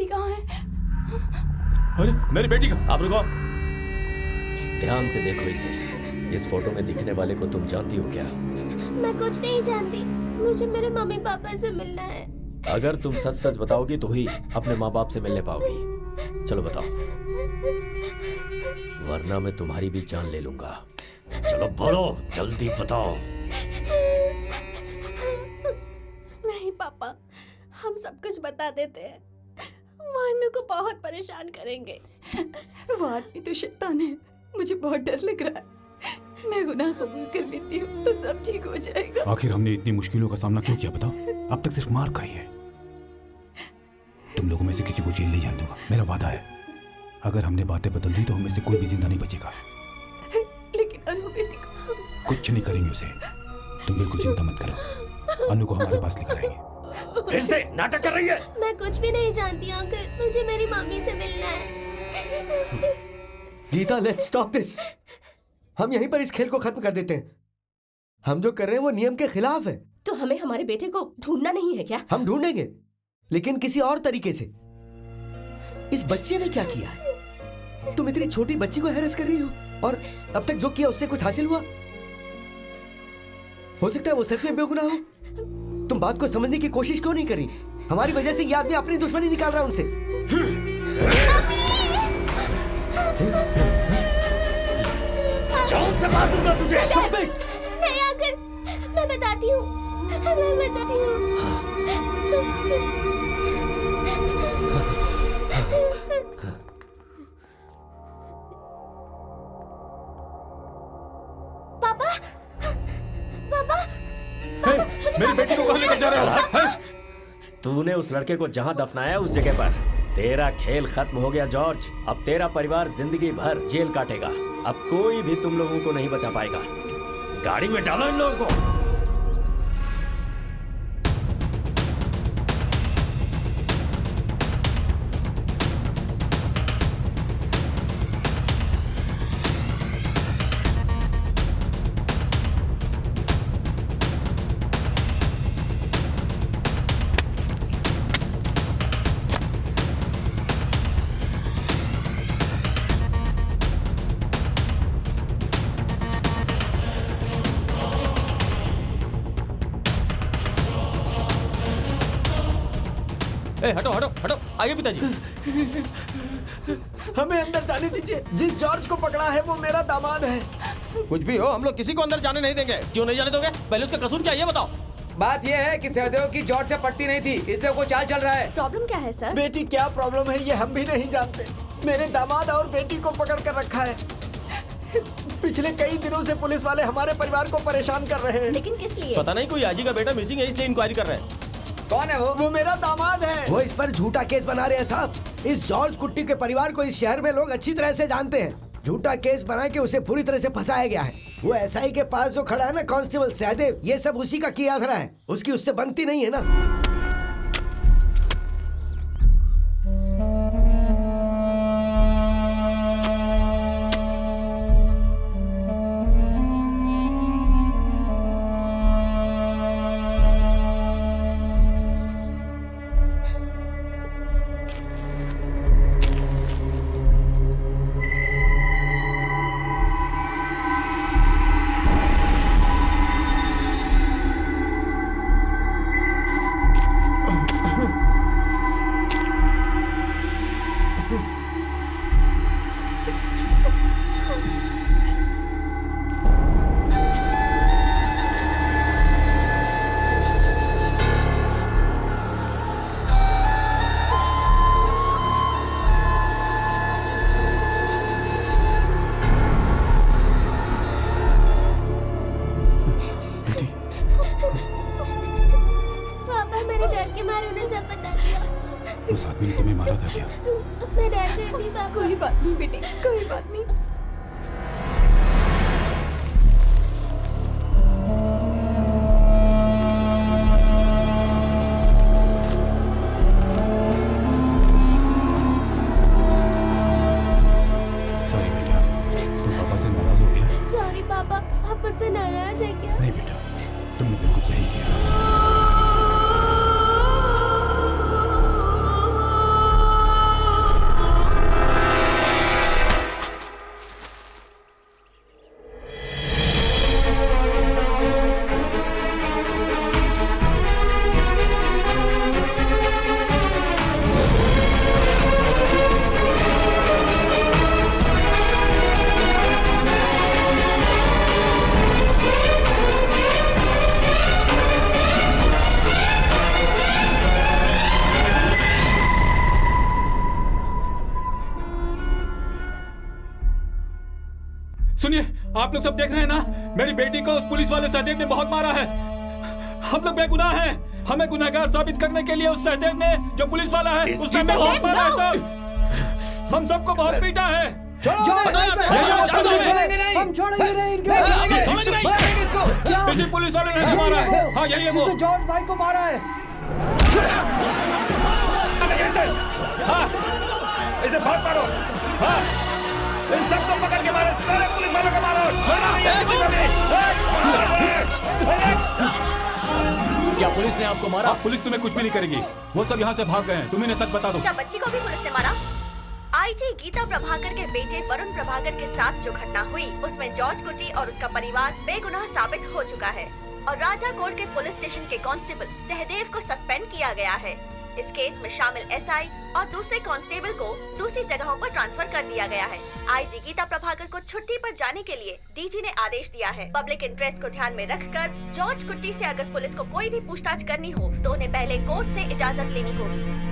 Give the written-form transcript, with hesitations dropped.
बेटी कहाँ है? अरे मेरी बेटी का। आप रुको, ध्यान से देखो इसे। इस फोटो में दिखने वाले को तुम जानती हो क्या? मैं कुछ नहीं जानती, मुझे मेरे मम्मी पापा से मिलना है। अगर तुम सच सच बताओगी तो ही अपने माँ बाप से मिलने पाओगी। चलो बताओ, वरना मैं तुम्हारी भी जान ले लूंगा। चलो बोलो, जल्दी बताओ। नहीं पापा, हम सब कुछ बता देते हैं, वो अन्नू को बहुत परेशान करेंगे। वो आदमी तो शैतान है, मुझे बहुत डर लग रहा है। मैं गुनाह कबूल कर लेती हूँ तो सब ठीक हो जाएगा। आखिर हमने इतनी मुश्किलों का सामना क्यों किया बताओ? अब तक सिर्फ मार खाई है। तुम लोगों में से किसी को जेल नहीं जाने दूंगा, मेरा वादा है। अगर हमने बातें बदल दी तो हम में से कोई भी जिंदा नहीं बचेगा। लेकिन अनु बेटी को कुछ नहीं करेंगे उसे, तुम बिल्कुल चिंता मत करो। अनु को हमारे पास लेकर आएंगे। फिर से नाटक कर रही है। मैं कुछ भी नहीं जानती अंकल, मुझे मेरी मम्मी से मिलना है। Geeta, let's stop this. हम यहीं पर इस खेल को खत्म कर देते हैं। हम जो कर रहे हैं वो नियम के खिलाफ है। तो हमें हमारे बेटे को ढूंढना नहीं है क्या? हम ढूंढेंगे, लेकिन किसी और तरीके से। इस बच्चे ने क्या किया है? तुम इतनी छोटी बच्ची को हैरेस कर रही हो, और अब तक जो किया उससे कुछ हासिल हुआ? हो सकता है वो सच में बेगुनाह हो। तुम बात को समझने की कोशिश क्यों नहीं करी? हमारी वजह से ये आदमी अपनी दुश्मनी निकाल रहा है उनसे। जान से मार दूंगा तुझे। Stop it! नहीं अंकल, मैं बताती हूँ, मैं बताती हूँ। पापा, पापा, मेरी बेटी को कहाँ लेकर जा रहा है? तूने उस लड़के को जहाँ दफनाया उस जगह पर तेरा खेल खत्म हो गया जॉर्ज। अब तेरा परिवार जिंदगी भर जेल काटेगा। अब कोई भी तुम लोगों को नहीं बचा पाएगा। गाड़ी में डालो इन लोगों को। हटो हटो हटो, आइए पिताजी। हमें अंदर जाने दीजिए। जिस जॉर्ज को पकड़ा है वो मेरा दामाद है। कुछ भी हो, हम लोग किसी को अंदर जाने नहीं देंगे। क्यों नहीं जाने दोगे? पहले उसका कसूर क्या है ये बताओ। बात यह है कि सहदेव की जॉर्ज से पटती नहीं थी, इसलिए कोई चाल चल रहा है। प्रॉब्लम क्या है सर? बेटी, क्या प्रॉब्लम है ये हम भी नहीं जानते। मेरे दामाद और बेटी को पकड़ कर रखा है। पिछले कई दिनों से पुलिस वाले हमारे परिवार को परेशान कर रहे हैं। लेकिन किस लिए? पता नहीं, कोई आजी का बेटा मिसिंग है इसलिए इंक्वायरी कर रहे हैं। कौन है वो? वो मेरा दामाद है। वो इस पर झूठा केस बना रहे हैं साहब। इस जॉर्ज कुट्टी के परिवार को इस शहर में लोग अच्छी तरह से जानते हैं। झूठा केस बना के उसे पूरी तरह से फंसाया गया है। वो एसआई के पास जो खड़ा है ना, कांस्टेबल सहदेव, ये सब उसी का किया धरा है। उसकी उससे बनती नहीं है ना। उस आदमी ने तुम्हें मारा था क्या? मैं डर गई थी पापा। कोई बात नहीं बेटी, कोई बात नहीं। सॉरी बेटा, तुम पापा से नाराज हो गया? सॉरी पापा, आप मुझसे नाराज है क्या? नहीं बेटा, तुमने बिल्कुल सही किया। आप लोग सब देख रहे हैं ना, मेरी बेटी को उस पुलिस वाले सहदेव ने बहुत मारा है। हम लोग बेगुनाह हैं। हमें गुनहगार साबित करने के लिए उस सहदेव ने, जो पुलिस वाला है, उसने हमें बहुत मारा है सर। हम सबको बहुत पीटा है। हम छोड़ेंगे नहीं इनको। किसी पुलिस वाले ने मारा है। हाँ यही है वो, जिसने जॉर्ज भाई को मारा है। हाँ इसे फाड़ मारो। हाँ इन सबको पकड़ के मारो, सारे पुलिस वालों को मारो। क्या पुलिस ने आपको मारा? पुलिस तुम्हें कुछ भी नहीं करेगी, वो सब यहाँ से भाग गए हैं। तुम इन्हें सच बता दो। क्या बच्ची को भी पुलिस ने मारा? आईजी गीता प्रभाकर के बेटे वरुण प्रभाकर के साथ जो घटना हुई, उसमें जॉर्ज कुट्टी और उसका परिवार बेगुनाह साबित हो चुका है और राजा कोट के पुलिस स्टेशन के कांस्टेबल सहदेव को सस्पेंड किया गया है। इस केस में शामिल एसआई और दूसरे कांस्टेबल को दूसरी जगहों पर ट्रांसफर कर दिया गया है। आईजी गीता प्रभाकर को छुट्टी पर जाने के लिए डीजी ने आदेश दिया है। पब्लिक इंटरेस्ट को ध्यान में रखकर जॉर्ज कुट्टी से अगर पुलिस को कोई भी पूछताछ करनी हो तो उन्हें पहले कोर्ट से इजाजत लेनी होगी।